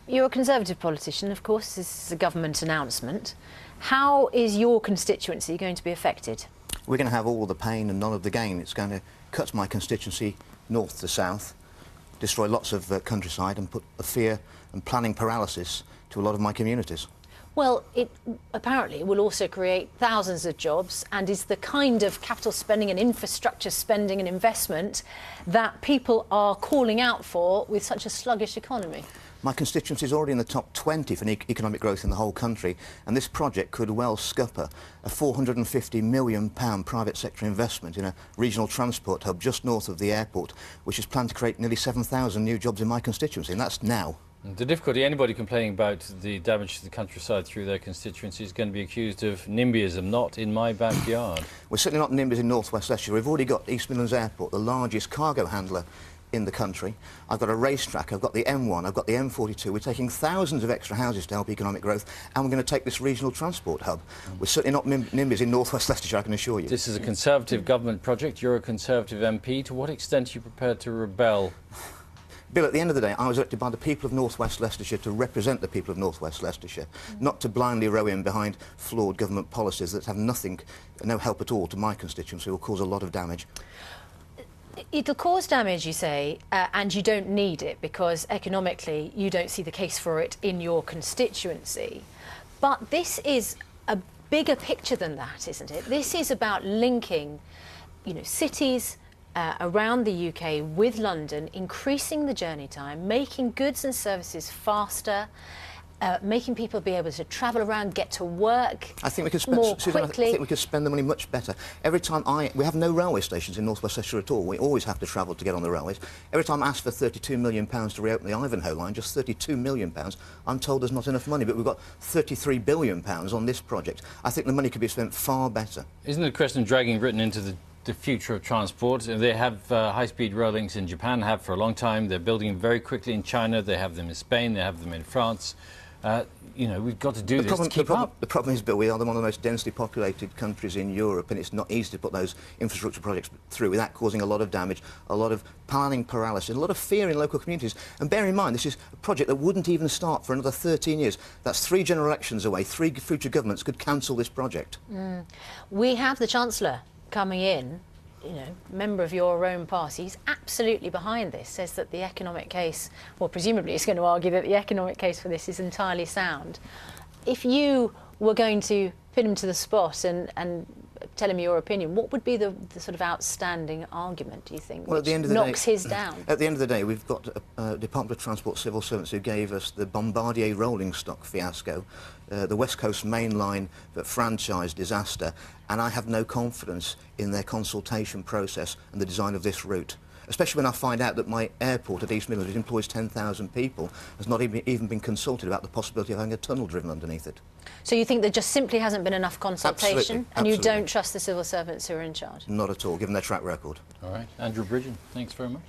You're a Conservative politician, of course. This is a government announcement. How is your constituency going to be affected? We're going to have all the pain and none of the gain. It's going to cut my constituency north to south, destroy lots of countryside and put a fear and planning paralysis to a lot of my communities. Well, it apparently will also create thousands of jobs and is the kind of capital spending and infrastructure spending and investment that people are calling out for with such a sluggish economy. My constituency is already in the top 20 for economic growth in the whole country, and this project could well scupper a £450 million private sector investment in a regional transport hub just north of the airport, which is planned to create nearly 7,000 new jobs in my constituency, and that's now. The difficulty, anybody complaining about the damage to the countryside through their constituency is going to be accused of NIMBYism, not in my backyard. We're certainly not NIMBYs in North West Leicestershire. We've already got East Midlands Airport, the largest cargo handler in the country. I've got a racetrack, I've got the M1, I've got the M42. We're taking thousands of extra houses to help economic growth, and we're going to take this regional transport hub. We're certainly not NIMBYs in North West Leicestershire, I can assure you. This is a Conservative government project. You're a Conservative MP. To what extent are you prepared to rebel? Bill, at the end of the day, I was elected by the people of North West Leicestershire to represent the people of North West Leicestershire, not to blindly row in behind flawed government policies that have no help at all to my constituency, will cause a lot of damage. It'll cause damage, you say, and you don't need it because economically you don't see the case for it in your constituency. But this is a bigger picture than that, isn't it? This is about linking, cities around the UK with London, increasing the journey time, making goods and services faster, making people be able to travel around, get to work more quickly. I think we could spend the money much better. Every time we have no railway stations in North West Leicestershire at all. We always have to travel to get on the railways. Every time I ask for £32 million to reopen the Ivanhoe line, just £32 million, I'm told there's not enough money, but we've got £33 billion on this project. I think the money could be spent far better. Isn't it a question of dragging Britain into the future of transport? They have high-speed rail links in Japan, have for a long time. They're building them very quickly in China. They have them in Spain. They have them in France. We've got to do this to keep up. The problem is, Bill, we are one of the most densely populated countries in Europe, and it's not easy to put those infrastructure projects through without causing a lot of damage, a lot of planning paralysis, a lot of fear in local communities. And bear in mind, this is a project that wouldn't even start for another 13 years. That's 3 general elections away. 3 future governments could cancel this project. We have the Chancellor coming in, member of your own party. He's absolutely behind this, says that the economic case, well, presumably he's going to argue that the economic case for this is entirely sound. If you were going to pin him to the spot and tell him your opinion, what would be the sort of outstanding argument, do you think, well, which knocks his down? At the end of the day, we've got Department of Transport civil servants who gave us the Bombardier rolling stock fiasco, the West Coast Main Line franchise disaster, and I have no confidence in their consultation process and the design of this route. Especially when I find out that my airport at East Midlands, which employs 10,000 people, has not even been consulted about the possibility of having a tunnel driven underneath it. So you think there just simply hasn't been enough consultation? Absolutely. And you don't trust the civil servants who are in charge? Not at all, given their track record. All right. Andrew Bridgen, thanks very much.